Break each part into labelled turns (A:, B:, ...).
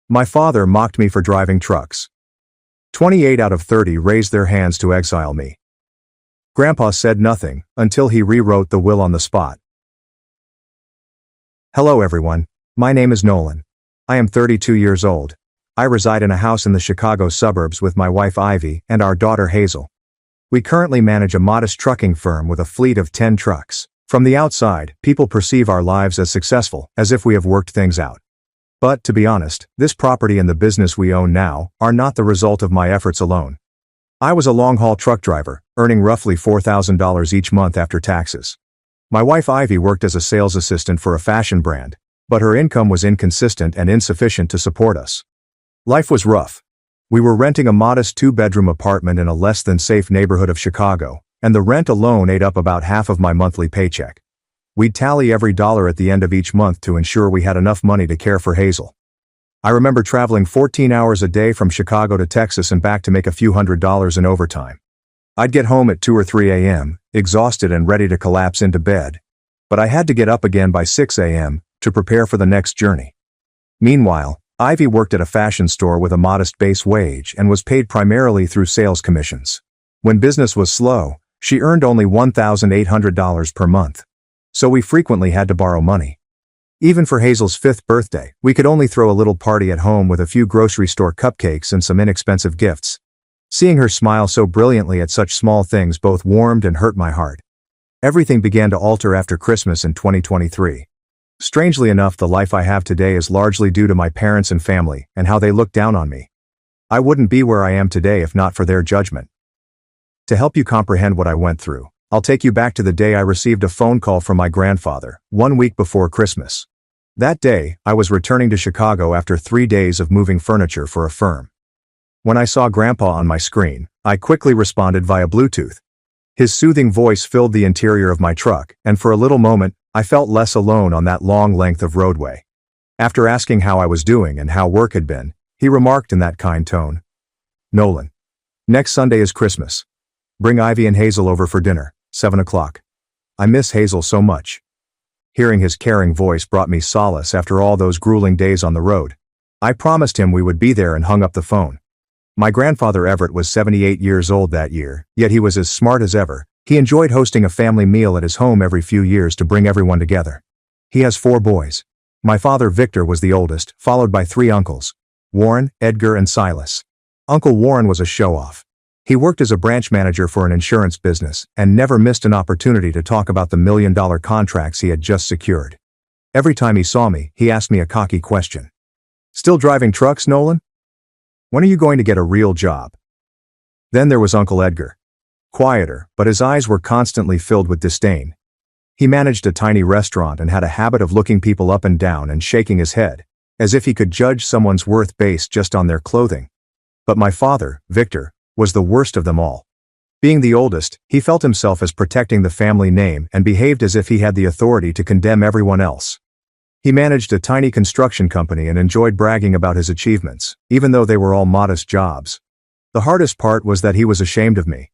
A: My father mocked me for driving trucks. 28 out of 30 raised their hands to exile me. Grandpa said nothing until he rewrote the will on the spot. Hello everyone, my name is Nolan. I am 32 years old. I reside in a house in the Chicago suburbs with my wife Ivy and our daughter Hazel. We currently manage a modest trucking firm with a fleet of 10 trucks. From the outside, people perceive our lives as successful, as if we have worked things out. But, to be honest, this property and the business we own now are not the result of my efforts alone. I was a long-haul truck driver, earning roughly $4,000 each month after taxes. My wife Ivy worked as a sales assistant for a fashion brand, but her income was inconsistent and insufficient to support us. Life was rough. We were renting a modest 2-bedroom apartment in a less-than-safe neighborhood of Chicago, and the rent alone ate up about half of my monthly paycheck. We'd tally every dollar at the end of each month to ensure we had enough money to care for Hazel. I remember traveling 14 hours a day from Chicago to Texas and back to make a few $100s in overtime. I'd get home at 2 or 3 a.m., exhausted and ready to collapse into bed. But I had to get up again by 6 a.m. to prepare for the next journey. Meanwhile, Ivy worked at a fashion store with a modest base wage and was paid primarily through sales commissions. When business was slow, she earned only $1,800 per month. So we frequently had to borrow money. Even for Hazel's 5th birthday, we could only throw a little party at home with a few grocery store cupcakes and some inexpensive gifts. Seeing her smile so brilliantly at such small things both warmed and hurt my heart. Everything began to alter after Christmas in 2023. Strangely enough, the life I have today is largely due to my parents and family and how they look down on me. I wouldn't be where I am today if not for their judgment. To help you comprehend what I went through, I'll take you back to the day I received a phone call from my grandfather, 1 week before Christmas. That day, I was returning to Chicago after 3 days of moving furniture for a firm. When I saw Grandpa on my screen, I quickly responded via Bluetooth. His soothing voice filled the interior of my truck, and for a little moment, I felt less alone on that long length of roadway. After asking how I was doing and how work had been, he remarked in that kind tone, "Nolan, next Sunday is Christmas. Bring Ivy and Hazel over for dinner, 7 o'clock. I miss Hazel so much." Hearing his caring voice brought me solace after all those grueling days on the road. I promised him we would be there and hung up the phone. My grandfather Everett was 78 years old that year, yet he was as smart as ever. He enjoyed hosting a family meal at his home every few years to bring everyone together. He has 4 boys. My father Victor was the oldest, followed by 3 uncles, Warren, Edgar, and Silas. Uncle Warren was a show-off. He worked as a branch manager for an insurance business and never missed an opportunity to talk about the million-dollar contracts he had just secured. Every time he saw me, he asked me a cocky question. "Still driving trucks, Nolan? When are you going to get a real job?" Then there was Uncle Edgar. Quieter, but his eyes were constantly filled with disdain. He managed a tiny restaurant and had a habit of looking people up and down and shaking his head, as if he could judge someone's worth based just on their clothing. But my father, Victor, was the worst of them all. Being the oldest, he felt himself as protecting the family name and behaved as if he had the authority to condemn everyone else. He managed a tiny construction company and enjoyed bragging about his achievements, even though they were all modest jobs. The hardest part was that he was ashamed of me.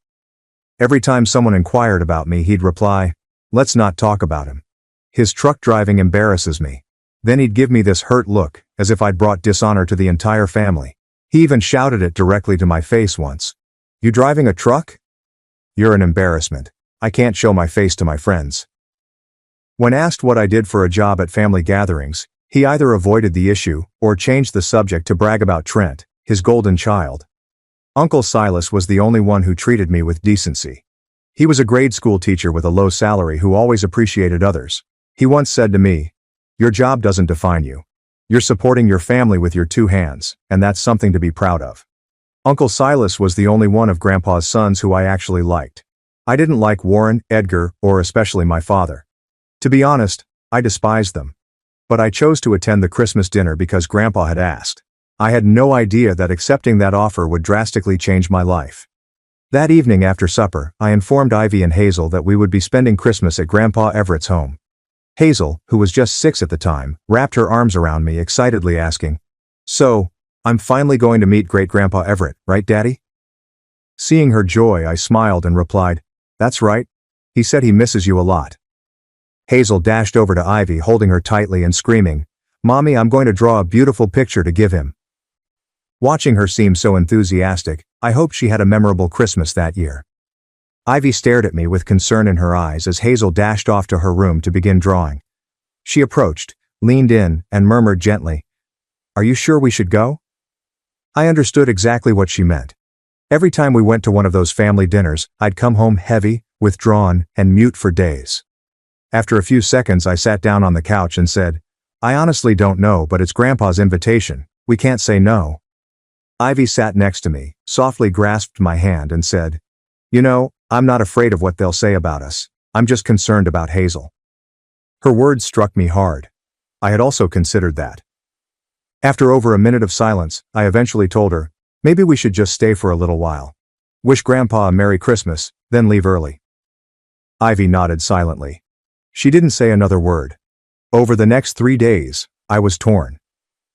A: Every time someone inquired about me, he'd reply, "Let's not talk about him. His truck driving embarrasses me." Then he'd give me this hurt look, as if I'd brought dishonor to the entire family. He even shouted it directly to my face once. "You driving a truck? You're an embarrassment. I can't show my face to my friends." When asked what I did for a job at family gatherings, he either avoided the issue or changed the subject to brag about Trent, his golden child. Uncle Silas was the only one who treated me with decency. He was a grade school teacher with a low salary who always appreciated others. He once said to me, "Your job doesn't define you. You're supporting your family with your 2 hands, and that's something to be proud of." Uncle Silas was the only one of Grandpa's sons who I actually liked. I didn't like Warren, Edgar, or especially my father. To be honest, I despised them. But I chose to attend the Christmas dinner because Grandpa had asked. I had no idea that accepting that offer would drastically change my life. That evening after supper, I informed Ivy and Hazel that we would be spending Christmas at Grandpa Everett's home. Hazel, who was just 6 at the time, wrapped her arms around me excitedly asking, "So, I'm finally going to meet Great-Grandpa Everett, right, Daddy?" Seeing her joy, I smiled and replied, "That's right. He said he misses you a lot." Hazel dashed over to Ivy holding her tightly and screaming, "Mommy, I'm going to draw a beautiful picture to give him. Watching her seem so enthusiastic, I hoped she had a memorable Christmas that year. Ivy stared at me with concern in her eyes as Hazel dashed off to her room to begin drawing. She approached, leaned in, and murmured gently, "Are you sure we should go?" I understood exactly what she meant. Every time we went to one of those family dinners, I'd come home heavy, withdrawn, and mute for days. After a few seconds, I sat down on the couch and said, "I honestly don't know, but it's Grandpa's invitation. We can't say no." Ivy sat next to me, softly grasped my hand and said, "You know, I'm not afraid of what they'll say about us. I'm just concerned about Hazel." Her words struck me hard. I had also considered that. After over a minute of silence, I eventually told her, "Maybe we should just stay for a little while. Wish Grandpa a Merry Christmas, then leave early." Ivy nodded silently. She didn't say another word. Over the next 3 days, I was torn.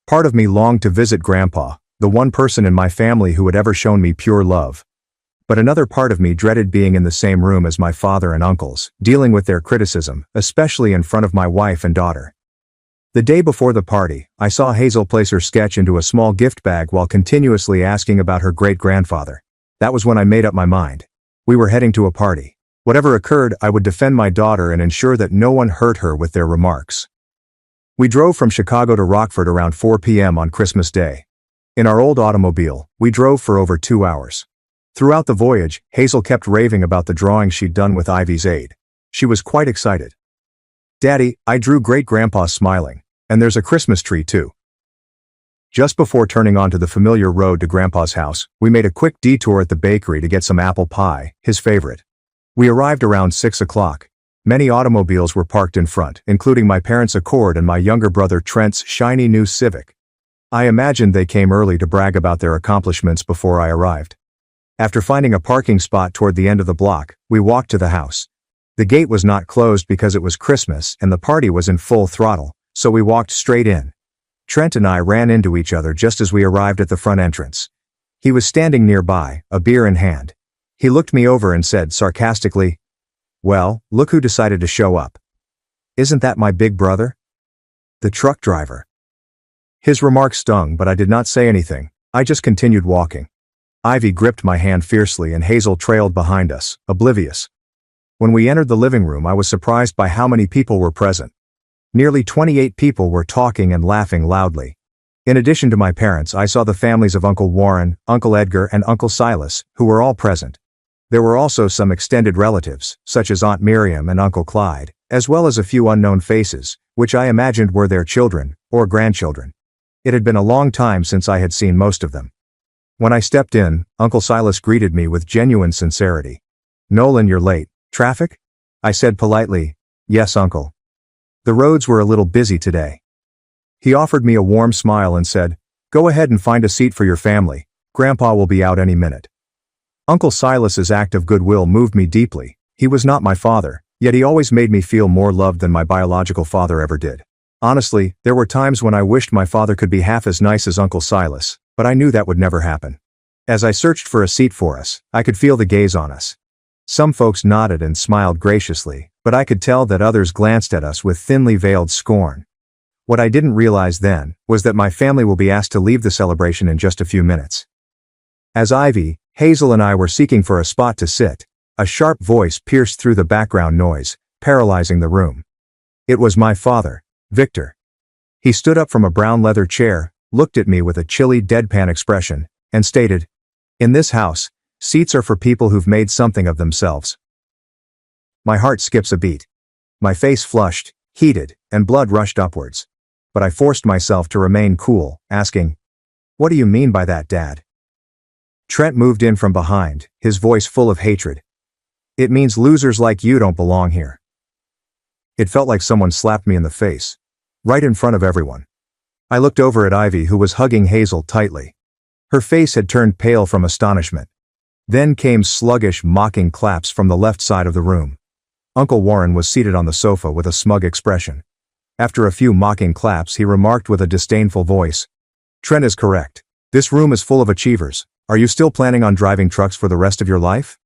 A: Part of me longed to visit Grandpa, the one person in my family who had ever shown me pure love. But another part of me dreaded being in the same room as my father and uncles, dealing with their criticism, especially in front of my wife and daughter. The day before the party, I saw Hazel place her sketch into a small gift bag while continuously asking about her great-grandfather. That was when I made up my mind. We were heading to a party. Whatever occurred, I would defend my daughter and ensure that no one hurt her with their remarks. We drove from Chicago to Rockford around 4 p.m. on Christmas Day. In our old automobile, we drove for over 2 hours. Throughout the voyage, Hazel kept raving about the drawing she'd done with Ivy's aid. She was quite excited. "Daddy, I drew Great-Grandpa smiling. And there's a Christmas tree too." Just before turning onto the familiar road to Grandpa's house, we made a quick detour at the bakery to get some apple pie, his favorite. We arrived around 6 o'clock. Many automobiles were parked in front, including my parents' Accord and my younger brother Trent's shiny new Civic. I imagined they came early to brag about their accomplishments before I arrived. After finding a parking spot toward the end of the block, we walked to the house. The gate was not closed because it was Christmas and the party was in full throttle, so we walked straight in. Trent and I ran into each other just as we arrived at the front entrance. He was standing nearby, a beer in hand. He looked me over and said sarcastically, "Well, look who decided to show up. Isn't that my big brother? The truck driver." His remark stung, but I did not say anything. I just continued walking. Ivy gripped my hand fiercely and Hazel trailed behind us, oblivious. When we entered the living room, I was surprised by how many people were present. Nearly 28 people were talking and laughing loudly. In addition to my parents, I saw the families of Uncle Warren, Uncle Edgar, and Uncle Silas, who were all present. There were also some extended relatives, such as Aunt Miriam and Uncle Clyde, as well as a few unknown faces, which I imagined were their children, or grandchildren. It had been a long time since I had seen most of them. When I stepped in, Uncle Silas greeted me with genuine sincerity. "Nolan, you're late. Traffic?" I said politely, "Yes, Uncle. The roads were a little busy today." He offered me a warm smile and said, "Go ahead and find a seat for your family. Grandpa will be out any minute." Uncle Silas's act of goodwill moved me deeply. He was not my father, yet he always made me feel more loved than my biological father ever did. Honestly, there were times when I wished my father could be half as nice as Uncle Silas, but I knew that would never happen. As I searched for a seat for us, I could feel the gaze on us. Some folks nodded and smiled graciously, but I could tell that others glanced at us with thinly veiled scorn. What I didn't realize then was that my family will be asked to leave the celebration in just a few minutes. As Ivy, Hazel and I were seeking for a spot to sit, a sharp voice pierced through the background noise, paralyzing the room. It was my father, Victor. He stood up from a brown leather chair, looked at me with a chilly, deadpan expression, and stated, "In this house, seats are for people who've made something of themselves." My heart skips a beat. My face flushed, heated, and blood rushed upwards. But I forced myself to remain cool, asking, "What do you mean by that, Dad?" Trent moved in from behind, his voice full of hatred. "It means losers like you don't belong here." It felt like someone slapped me in the face, right in front of everyone. I looked over at Ivy, who was hugging Hazel tightly. Her face had turned pale from astonishment. Then came sluggish, mocking claps from the left side of the room. Uncle Warren was seated on the sofa with a smug expression. After a few mocking claps, he remarked with a disdainful voice, "Trent is correct. This room is full of achievers. Are you still planning on driving trucks for the rest of your life?"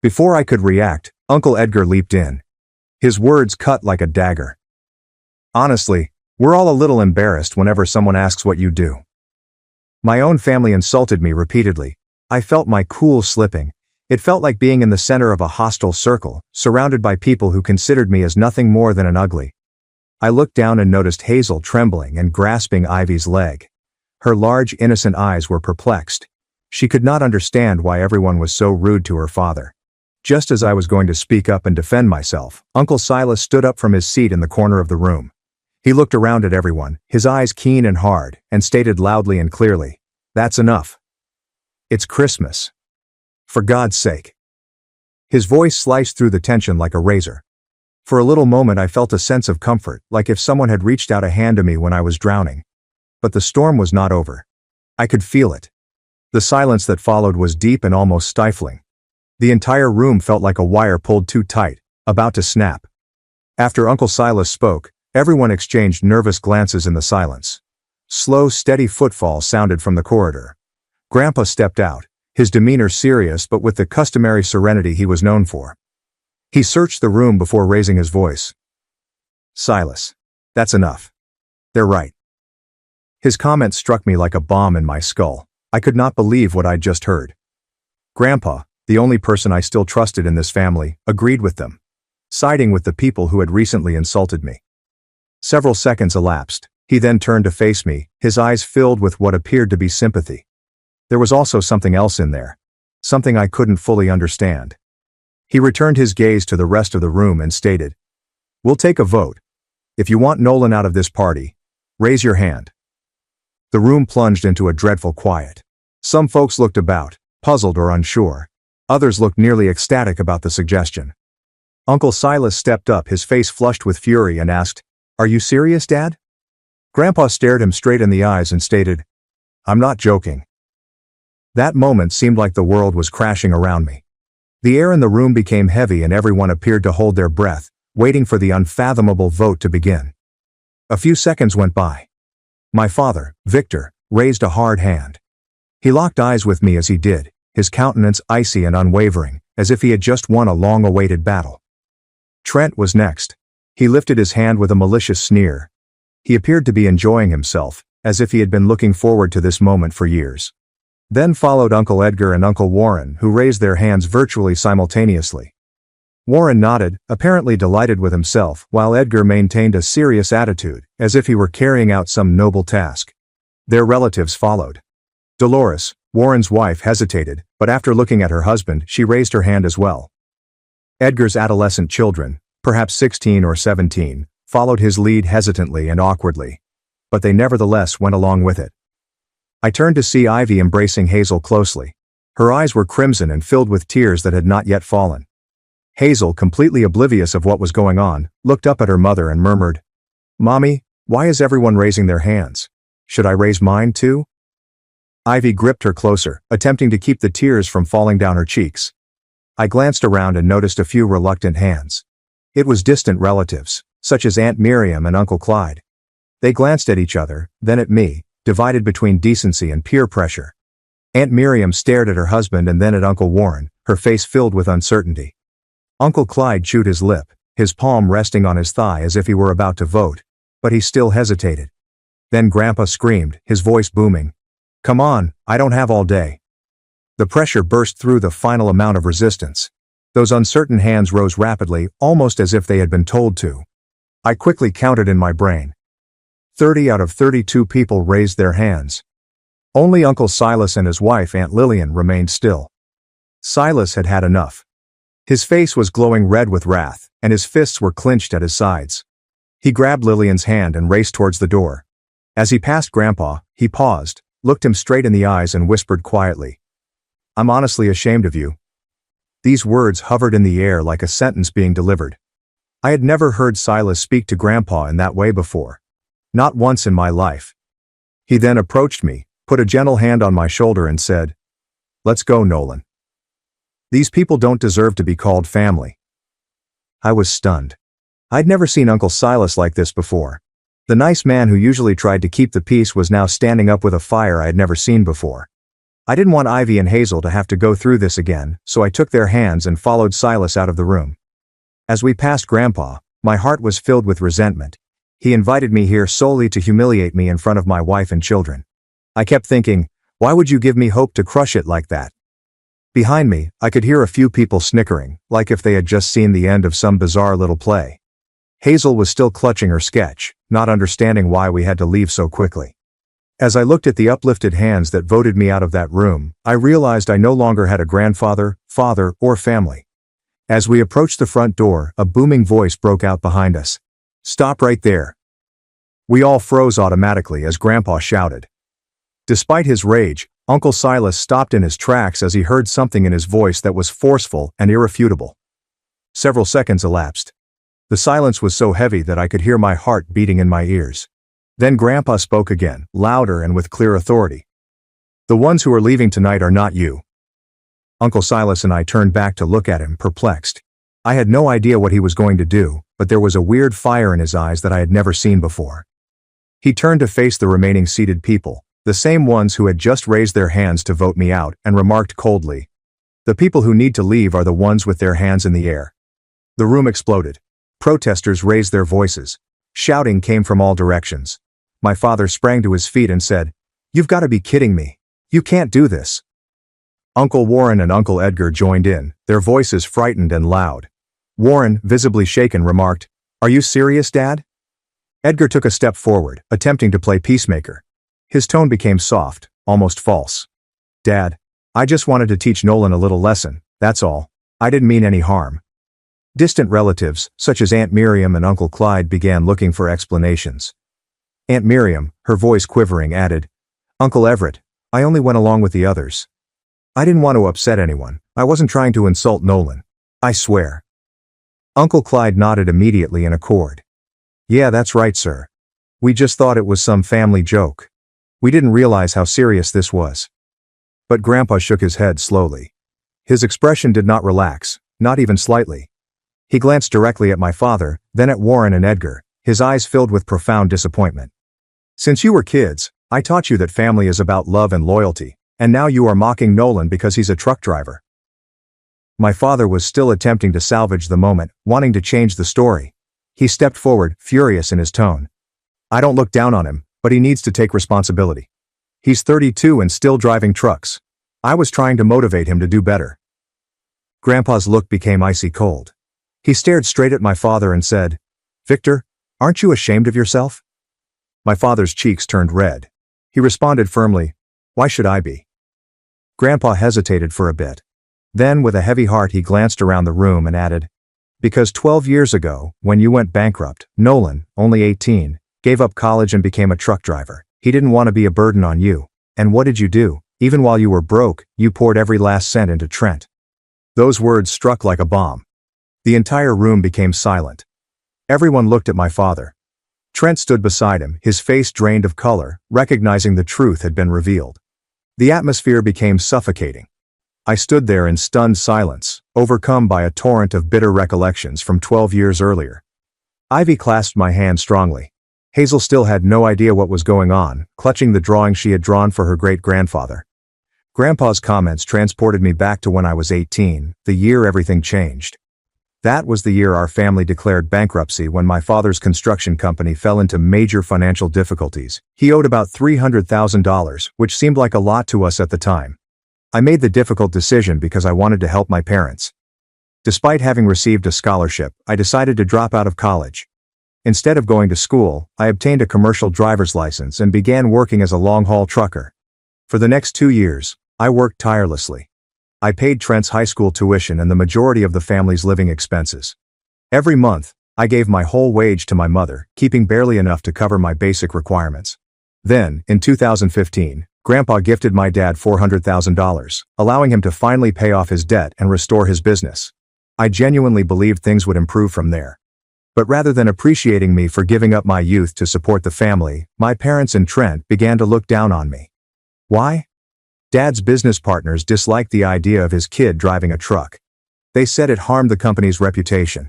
A: Before I could react, Uncle Edgar leaped in. His words cut like a dagger. "Honestly, we're all a little embarrassed whenever someone asks what you do." My own family insulted me repeatedly. I felt my cool slipping. It felt like being in the center of a hostile circle, surrounded by people who considered me as nothing more than an ugly. I looked down and noticed Hazel trembling and grasping Ivy's leg. Her large, innocent eyes were perplexed. She could not understand why everyone was so rude to her father. Just as I was going to speak up and defend myself, Uncle Silas stood up from his seat in the corner of the room. He looked around at everyone, his eyes keen and hard, and stated loudly and clearly, "That's enough. It's Christmas. For God's sake." His voice sliced through the tension like a razor. For a little moment I felt a sense of comfort, like if someone had reached out a hand to me when I was drowning. But the storm was not over. I could feel it. The silence that followed was deep and almost stifling. The entire room felt like a wire pulled too tight, about to snap. After Uncle Silas spoke, everyone exchanged nervous glances in the silence. Slow, steady footfalls sounded from the corridor. Grandpa stepped out, his demeanor serious but with the customary serenity he was known for. He searched the room before raising his voice. "Silas, that's enough. They're right." His comment struck me like a bomb in my skull. I could not believe what I'd just heard. Grandpa, the only person I still trusted in this family, agreed with them, siding with the people who had recently insulted me. Several seconds elapsed. He then turned to face me, his eyes filled with what appeared to be sympathy. There was also something else in there. Something I couldn't fully understand. He returned his gaze to the rest of the room and stated, "We'll take a vote. If you want Nolan out of this party, raise your hand." The room plunged into a dreadful quiet. Some folks looked about, puzzled or unsure. Others looked nearly ecstatic about the suggestion. Uncle Silas stepped up, his face flushed with fury, and asked, "Are you serious, Dad?" Grandpa stared him straight in the eyes and stated, "I'm not joking." That moment seemed like the world was crashing around me. The air in the room became heavy and everyone appeared to hold their breath, waiting for the unfathomable vote to begin. A few seconds went by. My father, Victor, raised a hard hand. He locked eyes with me as he did, his countenance icy and unwavering, as if he had just won a long-awaited battle. Trent was next. He lifted his hand with a malicious sneer. He appeared to be enjoying himself, as if he had been looking forward to this moment for years. Then followed Uncle Edgar and Uncle Warren, who raised their hands virtually simultaneously. Warren nodded, apparently delighted with himself, while Edgar maintained a serious attitude, as if he were carrying out some noble task. Their relatives followed. Dolores, Warren's wife, hesitated, but after looking at her husband, she raised her hand as well. Edgar's adolescent children, perhaps 16 or 17, followed his lead hesitantly and awkwardly. But they nevertheless went along with it. I turned to see Ivy embracing Hazel closely. Her eyes were crimson and filled with tears that had not yet fallen. Hazel, completely oblivious of what was going on, looked up at her mother and murmured, "Mommy, why is everyone raising their hands? Should I raise mine too?" Ivy gripped her closer, attempting to keep the tears from falling down her cheeks. I glanced around and noticed a few reluctant hands. It was distant relatives, such as Aunt Miriam and Uncle Clyde. They glanced at each other, then at me, divided between decency and peer pressure. Aunt Miriam stared at her husband and then at Uncle Warren, her face filled with uncertainty. Uncle Clyde chewed his lip, his palm resting on his thigh as if he were about to vote, but he still hesitated. Then Grandpa screamed, his voice booming, "Come on, I don't have all day." The pressure burst through the final amount of resistance. Those uncertain hands rose rapidly, almost as if they had been told to. I quickly counted in my brain. 30 out of 32 people raised their hands. Only Uncle Silas and his wife Aunt Lillian remained still. Silas had had enough. His face was glowing red with wrath, and his fists were clenched at his sides. He grabbed Lillian's hand and raced towards the door. As he passed Grandpa, he paused, looked him straight in the eyes and whispered quietly, "I'm honestly ashamed of you." These words hovered in the air like a sentence being delivered. I had never heard Silas speak to Grandpa in that way before. Not once in my life. He then approached me, put a gentle hand on my shoulder and said, "Let's go, Nolan. These people don't deserve to be called family." I was stunned. I'd never seen Uncle Silas like this before. The nice man who usually tried to keep the peace was now standing up with a fire I had never seen before. I didn't want Ivy and Hazel to have to go through this again, so I took their hands and followed Silas out of the room. As we passed Grandpa, my heart was filled with resentment. He invited me here solely to humiliate me in front of my wife and children. I kept thinking, Why would you give me hope to crush it like that? Behind me, I could hear a few people snickering, like if they had just seen the end of some bizarre little play. Hazel was still clutching her sketch, not understanding why we had to leave so quickly. As I looked at the uplifted hands that voted me out of that room, I realized I no longer had a grandfather, father, or family. As we approached the front door, a booming voice broke out behind us. "Stop right there." We all froze automatically as Grandpa shouted. Despite his rage, Uncle Silas stopped in his tracks as he heard something in his voice that was forceful and irrefutable. Several seconds elapsed. The silence was so heavy that I could hear my heart beating in my ears. Then Grandpa spoke again, louder and with clear authority. "The ones who are leaving tonight are not you." Uncle Silas and I turned back to look at him, perplexed. I had no idea what he was going to do, but there was a weird fire in his eyes that I had never seen before. He turned to face the remaining seated people, the same ones who had just raised their hands to vote me out, and remarked coldly, "The people who need to leave are the ones with their hands in the air." The room exploded. Protesters raised their voices. Shouting came from all directions. My father sprang to his feet and said, "You've got to be kidding me. You can't do this." Uncle Warren and Uncle Edgar joined in, their voices frightened and loud. Warren, visibly shaken, remarked, "Are you serious, Dad?" Edgar took a step forward, attempting to play peacemaker. His tone became soft, almost false. "Dad, I just wanted to teach Nolan a little lesson, that's all. I didn't mean any harm." Distant relatives, such as Aunt Miriam and Uncle Clyde, began looking for explanations. Aunt Miriam, her voice quivering, added, "Uncle Everett, I only went along with the others. I didn't want to upset anyone. I wasn't trying to insult Nolan. I swear." Uncle Clyde nodded immediately in accord. "Yeah, that's right, sir. We just thought it was some family joke. We didn't realize how serious this was." But Grandpa shook his head slowly. His expression did not relax, not even slightly. He glanced directly at my father, then at Warren and Edgar, his eyes filled with profound disappointment. "Since you were kids, I taught you that family is about love and loyalty, and now you are mocking Nolan because he's a truck driver." My father was still attempting to salvage the moment, wanting to change the story. He stepped forward, furious in his tone. "I don't look down on him, but he needs to take responsibility. He's 32 and still driving trucks. I was trying to motivate him to do better." Grandpa's look became icy cold. He stared straight at my father and said, "Victor, aren't you ashamed of yourself?" My father's cheeks turned red. He responded firmly, "Why should I be?" Grandpa hesitated for a bit. Then, with a heavy heart, he glanced around the room and added, "Because 12 years ago, when you went bankrupt, Nolan, only 18, gave up college and became a truck driver. He didn't want to be a burden on you. And what did you do? Even while you were broke, you poured every last cent into Trent." Those words struck like a bomb. The entire room became silent. Everyone looked at my father. Trent stood beside him, his face drained of color, recognizing the truth had been revealed. The atmosphere became suffocating. I stood there in stunned silence, overcome by a torrent of bitter recollections from 12 years earlier. Ivy clasped my hand strongly. Hazel still had no idea what was going on, clutching the drawing she had drawn for her great-grandfather. Grandpa's comments transported me back to when I was 18, the year everything changed. That was the year our family declared bankruptcy when my father's construction company fell into major financial difficulties. He owed about $300,000, which seemed like a lot to us at the time. I made the difficult decision because I wanted to help my parents. Despite having received a scholarship, I decided to drop out of college. Instead of going to school, I obtained a commercial driver's license and began working as a long-haul trucker. For the next 2 years, I worked tirelessly. I paid Trent's high school tuition and the majority of the family's living expenses. Every month, I gave my whole wage to my mother, keeping barely enough to cover my basic requirements. Then, in 2015, Grandpa gifted my dad $400,000, allowing him to finally pay off his debt and restore his business. I genuinely believed things would improve from there. But rather than appreciating me for giving up my youth to support the family, my parents and Trent began to look down on me. Why? Dad's business partners disliked the idea of his kid driving a truck. They said it harmed the company's reputation.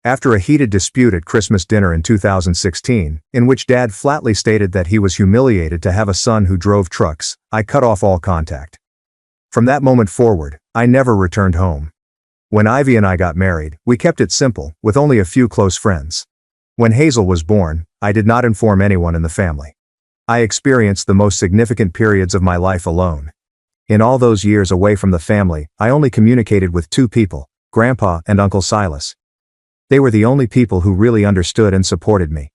A: After a heated dispute at Christmas dinner in 2016, in which Dad flatly stated that he was humiliated to have a son who drove trucks, I cut off all contact. From that moment forward, I never returned home. When Ivy and I got married, we kept it simple, with only a few close friends. When Hazel was born, I did not inform anyone in the family. I experienced the most significant periods of my life alone. In all those years away from the family, I only communicated with two people, Grandpa and Uncle Silas. They were the only people who really understood and supported me.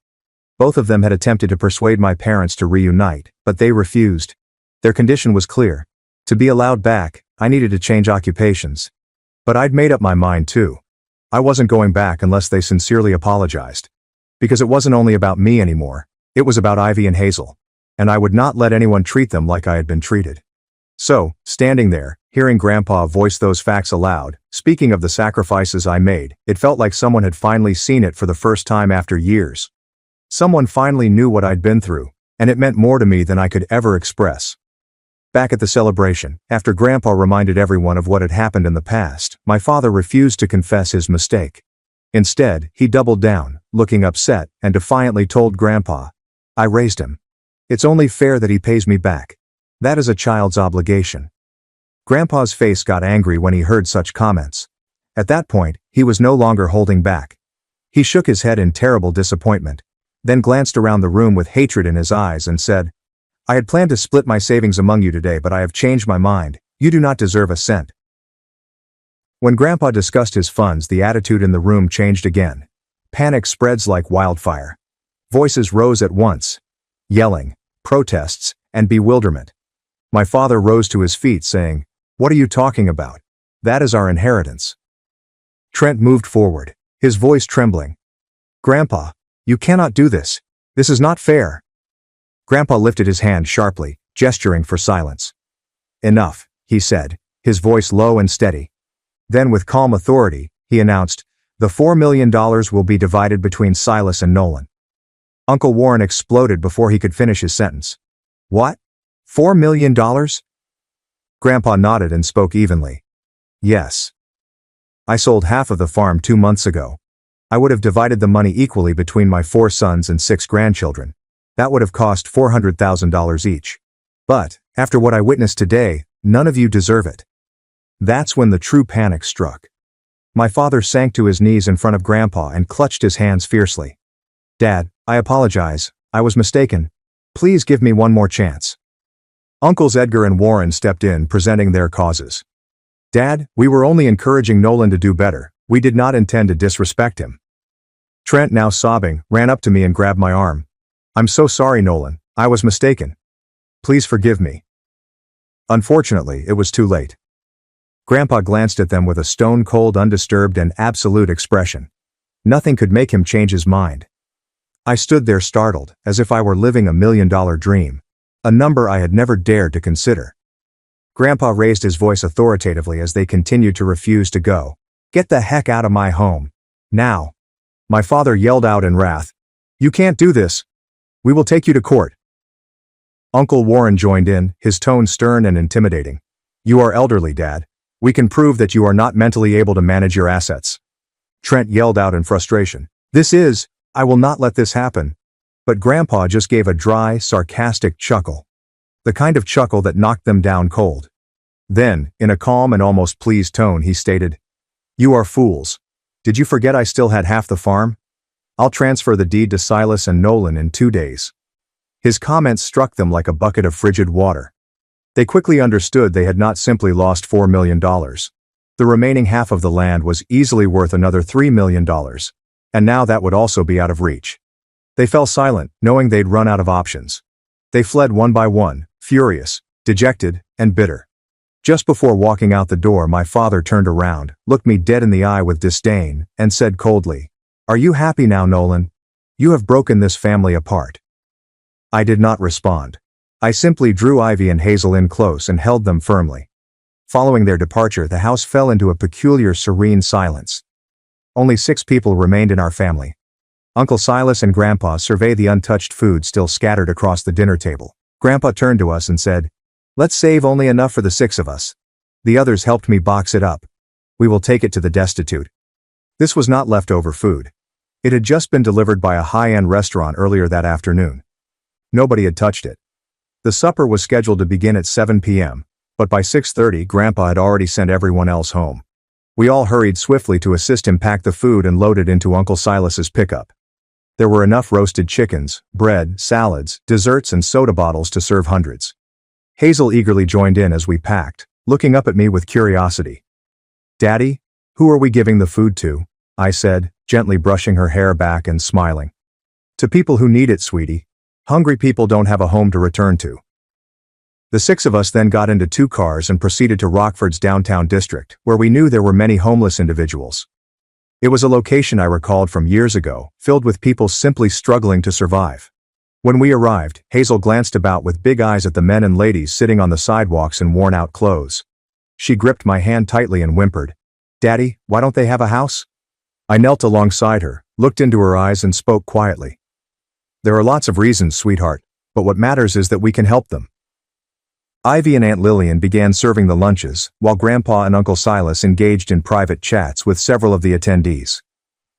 A: Both of them had attempted to persuade my parents to reunite, but they refused. Their condition was clear. To be allowed back, I needed to change occupations. But I'd made up my mind too. I wasn't going back unless they sincerely apologized. Because it wasn't only about me anymore, it was about Ivy and Hazel. And I would not let anyone treat them like I had been treated. So, standing there, hearing Grandpa voice those facts aloud, speaking of the sacrifices I made, it felt like someone had finally seen it for the first time after years. Someone finally knew what I'd been through, and it meant more to me than I could ever express. Back at the celebration, after Grandpa reminded everyone of what had happened in the past, my father refused to confess his mistake. Instead, he doubled down, looking upset, and defiantly told Grandpa, "I raised him. It's only fair that he pays me back. That is a child's obligation." Grandpa's face got angry when he heard such comments. At that point, he was no longer holding back. He shook his head in terrible disappointment, then glanced around the room with hatred in his eyes and said, "I had planned to split my savings among you today, but I have changed my mind. You do not deserve a cent." When Grandpa discussed his funds, the attitude in the room changed again. Panic spreads like wildfire. Voices rose at once. Yelling, protests, and bewilderment. My father rose to his feet saying, "What are you talking about? That is our inheritance." Trent moved forward, his voice trembling. "Grandpa, you cannot do this. This is not fair." Grandpa lifted his hand sharply, gesturing for silence. "Enough," he said, his voice low and steady. Then with calm authority, he announced, "The $4 million will be divided between Silas and Nolan." Uncle Warren exploded before he could finish his sentence. "What? $4 million?" Grandpa nodded and spoke evenly. "Yes. I sold half of the farm 2 months ago. I would have divided the money equally between my 4 sons and 6 grandchildren. That would have cost $400,000 each. But, after what I witnessed today, none of you deserve it." That's when the true panic struck. My father sank to his knees in front of Grandpa and clutched his hands fiercely. "Dad, I apologize. I was mistaken. Please give me one more chance." Uncles Edgar and Warren stepped in, presenting their causes. "Dad, we were only encouraging Nolan to do better. We did not intend to disrespect him." Trent, now sobbing, ran up to me and grabbed my arm. "I'm so sorry, Nolan. I was mistaken. Please forgive me." Unfortunately, it was too late. Grandpa glanced at them with a stone-cold, undisturbed, and absolute expression. Nothing could make him change his mind. I stood there startled, as if I were living a $1 million dream, a number I had never dared to consider. Grandpa raised his voice authoritatively as they continued to refuse to go. "Get the heck out of my home. Now." My father yelled out in wrath, "You can't do this. We will take you to court." Uncle Warren joined in, his tone stern and intimidating. "You are elderly, Dad. We can prove that you are not mentally able to manage your assets." Trent yelled out in frustration, "I will not let this happen." But Grandpa just gave a dry, sarcastic chuckle. The kind of chuckle that knocked them down cold. Then, in a calm and almost pleased tone, he stated, "You are fools. Did you forget I still had half the farm? I'll transfer the deed to Silas and Nolan in 2 days." His comments struck them like a bucket of frigid water. They quickly understood they had not simply lost $4 million. The remaining half of the land was easily worth another $3 million. And now that would also be out of reach. They fell silent, knowing they'd run out of options. They fled one by one, furious, dejected, and bitter. Just before walking out the door, my father turned around, looked me dead in the eye with disdain, and said coldly, "Are you happy now, Nolan? You have broken this family apart." I did not respond. I simply drew Ivy and Hazel in close and held them firmly. Following their departure, the house fell into a peculiar, serene silence. Only 6 people remained in our family. Uncle Silas and Grandpa surveyed the untouched food still scattered across the dinner table. Grandpa turned to us and said, "Let's save only enough for the 6 of us. The others helped me box it up. We will take it to the destitute." This was not leftover food. It had just been delivered by a high-end restaurant earlier that afternoon. Nobody had touched it. The supper was scheduled to begin at 7 p.m., but by 6:30 Grandpa had already sent everyone else home. We all hurried swiftly to assist him pack the food and load it into Uncle Silas's pickup. There were enough roasted chickens, bread, salads, desserts and soda bottles to serve hundreds. Hazel eagerly joined in as we packed, looking up at me with curiosity. "Daddy, who are we giving the food to?" I said, gently brushing her hair back and smiling. "To people who need it, sweetie. Hungry people don't have a home to return to." The six of us then got into 2 cars and proceeded to Rockford's downtown district, where we knew there were many homeless individuals. It was a location I recalled from years ago, filled with people simply struggling to survive. When we arrived, Hazel glanced about with big eyes at the men and ladies sitting on the sidewalks in worn-out clothes. She gripped my hand tightly and whimpered, "Daddy, why don't they have a house?" I knelt alongside her, looked into her eyes and spoke quietly. "There are lots of reasons, sweetheart, but what matters is that we can help them." Ivy and Aunt Lillian began serving the lunches, while Grandpa and Uncle Silas engaged in private chats with several of the attendees.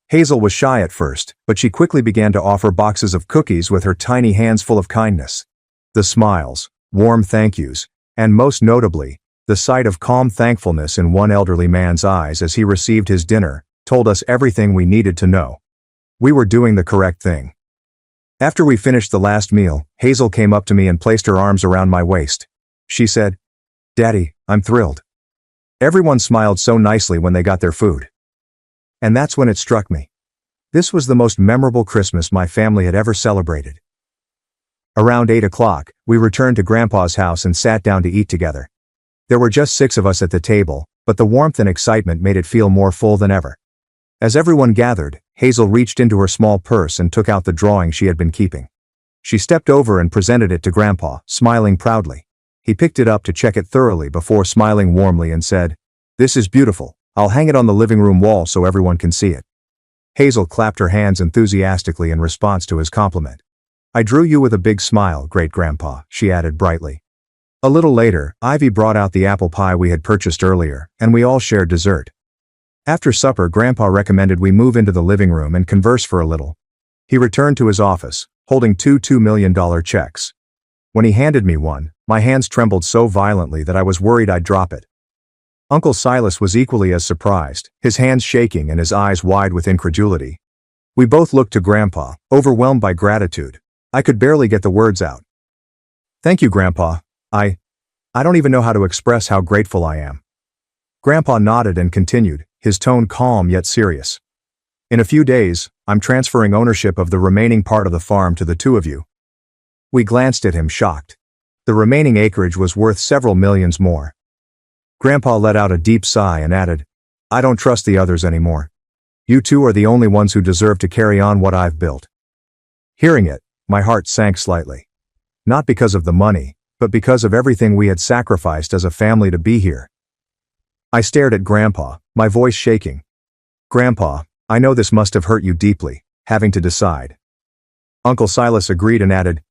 A: Hazel was shy at first, but she quickly began to offer boxes of cookies with her tiny hands full of kindness. The smiles, warm thank yous, and most notably, the sight of calm thankfulness in one elderly man's eyes as he received his dinner, told us everything we needed to know. We were doing the correct thing. After we finished the last meal, Hazel came up to me and placed her arms around my waist. She said, "Daddy, I'm thrilled." Everyone smiled so nicely when they got their food. And that's when it struck me. This was the most memorable Christmas my family had ever celebrated. Around 8 o'clock, we returned to Grandpa's house and sat down to eat together. There were just 6 of us at the table, but the warmth and excitement made it feel more full than ever. As everyone gathered, Hazel reached into her small purse and took out the drawing she had been keeping. She stepped over and presented it to Grandpa, smiling proudly. He picked it up to check it thoroughly before smiling warmly and said, "This is beautiful. I'll hang it on the living room wall so everyone can see it." Hazel clapped her hands enthusiastically in response to his compliment. "I drew you with a big smile, great-grandpa," she added brightly. A little later, Ivy brought out the apple pie we had purchased earlier, and we all shared dessert. After supper, Grandpa recommended we move into the living room and converse for a little. He returned to his office, holding 2 $2 million checks. When he handed me one, my hands trembled so violently that I was worried I'd drop it. Uncle Silas was equally as surprised, his hands shaking and his eyes wide with incredulity. We both looked to Grandpa, overwhelmed by gratitude. I could barely get the words out. "Thank you, Grandpa. I don't even know how to express how grateful I am." Grandpa nodded and continued, his tone calm yet serious. "In a few days, I'm transferring ownership of the remaining part of the farm to the 2 of you." We glanced at him shocked. The remaining acreage was worth several millions more. Grandpa let out a deep sigh and added, "I don't trust the others anymore. You 2 are the only ones who deserve to carry on what I've built." Hearing it, my heart sank slightly. Not because of the money, but because of everything we had sacrificed as a family to be here. I stared at Grandpa, my voice shaking. "Grandpa, I know this must have hurt you deeply, having to decide." Uncle Silas agreed and added,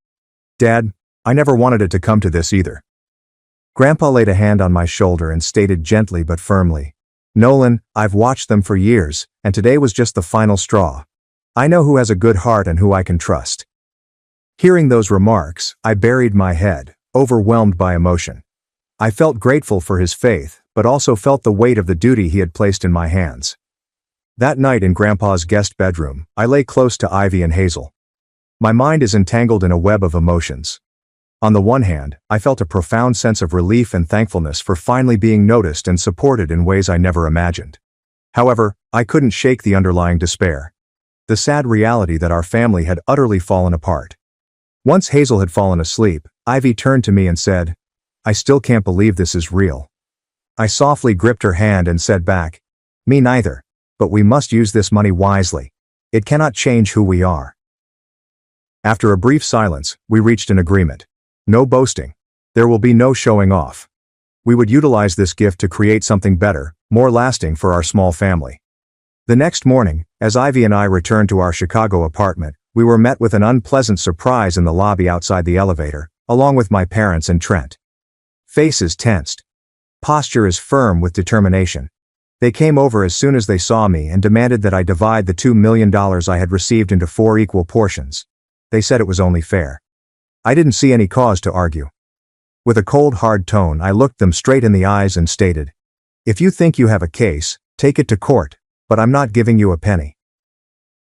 A: "Dad, I never wanted it to come to this either." Grandpa laid a hand on my shoulder and stated gently but firmly, "Nolan, I've watched them for years, and today was just the final straw. I know who has a good heart and who I can trust." Hearing those remarks, I buried my head, overwhelmed by emotion. I felt grateful for his faith, but also felt the weight of the duty he had placed in my hands. That night in Grandpa's guest bedroom, I lay close to Ivy and Hazel. My mind is entangled in a web of emotions. On the one hand, I felt a profound sense of relief and thankfulness for finally being noticed and supported in ways I never imagined. However, I couldn't shake the underlying despair. The sad reality that our family had utterly fallen apart. Once Hazel had fallen asleep, Ivy turned to me and said, "I still can't believe this is real." I softly gripped her hand and said back, "Me neither, but we must use this money wisely. It cannot change who we are." After a brief silence, we reached an agreement. No boasting. There will be no showing off. We would utilize this gift to create something better, more lasting for our small family. The next morning, as Ivy and I returned to our Chicago apartment, we were met with an unpleasant surprise in the lobby outside the elevator, along with my parents and Trent. Faces tensed. Posture is firm with determination. They came over as soon as they saw me and demanded that I divide the $2 million I had received into 4 equal portions. They said it was only fair. I didn't see any cause to argue. With a cold, hard tone, I looked them straight in the eyes and stated, "If you think you have a case, take it to court, but I'm not giving you a penny."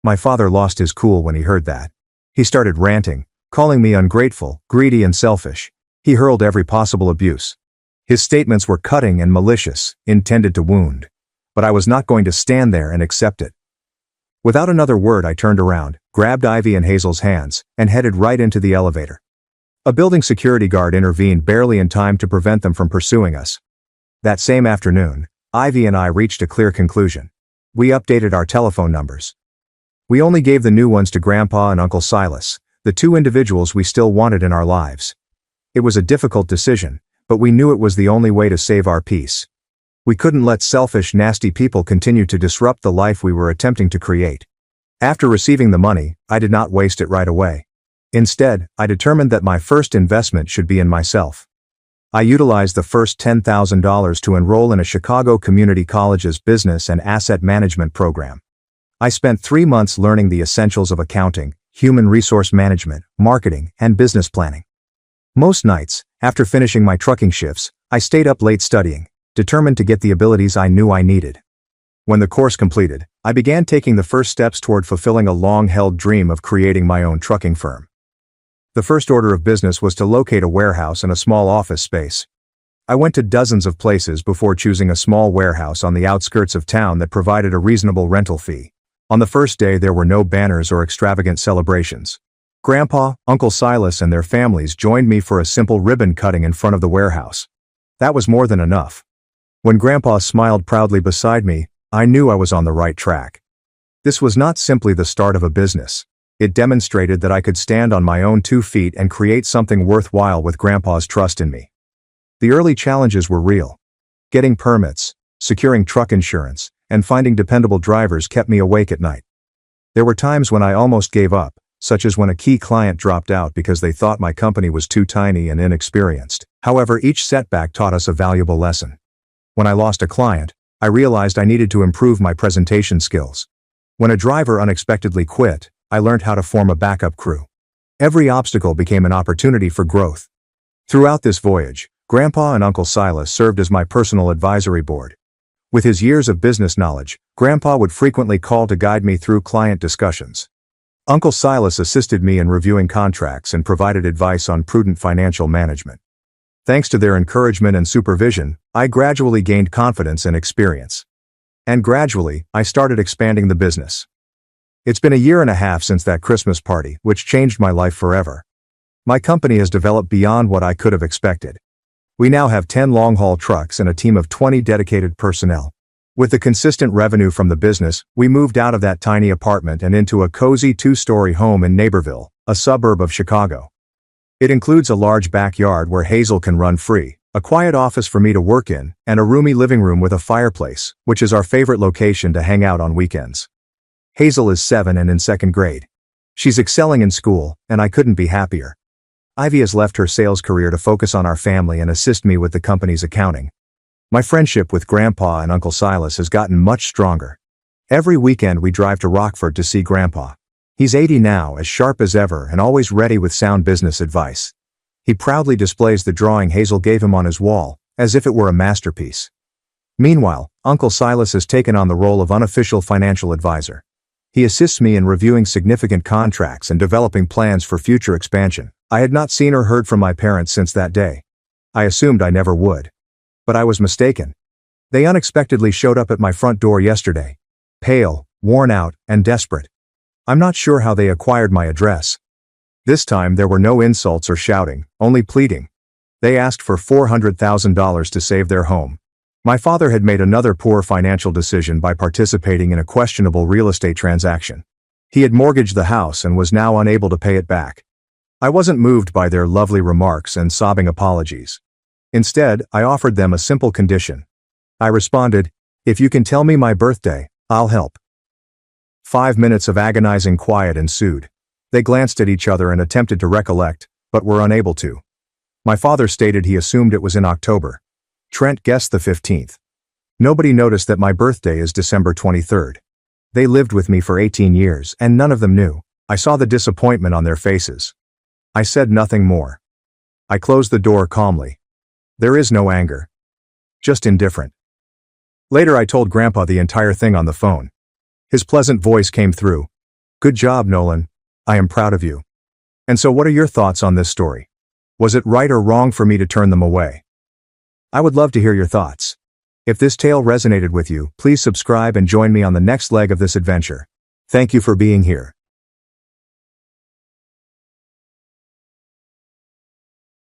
A: My father lost his cool when he heard that. He started ranting, calling me ungrateful, greedy and selfish. He hurled every possible abuse. His statements were cutting and malicious, intended to wound. But I was not going to stand there and accept it. Without another word, I turned around, grabbed Ivy and Hazel's hands, and headed right into the elevator. A building security guard intervened barely in time to prevent them from pursuing us. That same afternoon, Ivy and I reached a clear conclusion. We updated our telephone numbers. We only gave the new ones to Grandpa and Uncle Silas, the two individuals we still wanted in our lives. It was a difficult decision, but we knew it was the only way to save our peace. We couldn't let selfish, nasty people continue to disrupt the life we were attempting to create. After receiving the money, I did not waste it right away. Instead, I determined that my first investment should be in myself. I utilized the first $10,000 to enroll in a Chicago community college's business and asset management program. I spent 3 months learning the essentials of accounting, human resource management, marketing, and business planning. Most nights, after finishing my trucking shifts, I stayed up late studying, determined to get the abilities I knew I needed. When the course completed, I began taking the first steps toward fulfilling a long-held dream of creating my own trucking firm. The first order of business was to locate a warehouse and a small office space. I went to dozens of places before choosing a small warehouse on the outskirts of town that provided a reasonable rental fee. On the first day, there were no banners or extravagant celebrations. Grandpa, Uncle Silas, and their families joined me for a simple ribbon cutting in front of the warehouse. That was more than enough. When Grandpa smiled proudly beside me, I knew I was on the right track. This was not simply the start of a business. It demonstrated that I could stand on my own 2 feet and create something worthwhile with Grandpa's trust in me. The early challenges were real. Getting permits, securing truck insurance, and finding dependable drivers kept me awake at night. There were times when I almost gave up, such as when a key client dropped out because they thought my company was too tiny and inexperienced. However, each setback taught us a valuable lesson. When I lost a client, I realized I needed to improve my presentation skills. When a driver unexpectedly quit, I learned how to form a backup crew. Every obstacle became an opportunity for growth. Throughout this voyage, Grandpa and Uncle Silas served as my personal advisory board. With his years of business knowledge, Grandpa would frequently call to guide me through client discussions. Uncle Silas assisted me in reviewing contracts and provided advice on prudent financial management. Thanks to their encouragement and supervision, I gradually gained confidence and experience. And gradually, I started expanding the business. It's been a year and a half since that Christmas party, which changed my life forever. My company has developed beyond what I could have expected. We now have 10 long-haul trucks and a team of 20 dedicated personnel. With the consistent revenue from the business, we moved out of that tiny apartment and into a cozy 2-story home in Naperville, a suburb of Chicago. It includes a large backyard where Hazel can run free, a quiet office for me to work in, and a roomy living room with a fireplace, which is our favorite location to hang out on weekends. Hazel is 7 and in 2nd grade. She's excelling in school, and I couldn't be happier. Ivy has left her sales career to focus on our family and assist me with the company's accounting. My friendship with Grandpa and Uncle Silas has gotten much stronger. Every weekend we drive to Rockford to see Grandpa. He's 80 now, as sharp as ever and always ready with sound business advice. He proudly displays the drawing Hazel gave him on his wall, as if it were a masterpiece. Meanwhile, Uncle Silas has taken on the role of unofficial financial advisor. He assists me in reviewing significant contracts and developing plans for future expansion. I had not seen or heard from my parents since that day. I assumed I never would. But I was mistaken. They unexpectedly showed up at my front door yesterday. Pale, worn out, and desperate. I'm not sure how they acquired my address. This time there were no insults or shouting, only pleading. They asked for $400,000 to save their home. My father had made another poor financial decision by participating in a questionable real estate transaction. He had mortgaged the house and was now unable to pay it back. I wasn't moved by their lovely remarks and sobbing apologies. Instead, I offered them a simple condition. I responded, "If you can tell me my birthday, I'll help." 5 minutes of agonizing quiet ensued. They glanced at each other and attempted to recollect, but were unable to. My father stated he assumed it was in October. Trent guessed the 15th. Nobody noticed that my birthday is December 23rd. They lived with me for 18 years, and none of them knew. I saw the disappointment on their faces. I said nothing more. I closed the door calmly. There is no anger. Just indifferent. Later I told Grandpa the entire thing on the phone. His pleasant voice came through. Good job, Nolan. I am proud of you. And so what are your thoughts on this story? Was it right or wrong for me to turn them away? I would love to hear your thoughts. If this tale resonated with you, please subscribe and join me on the next leg of this adventure. Thank you for being here.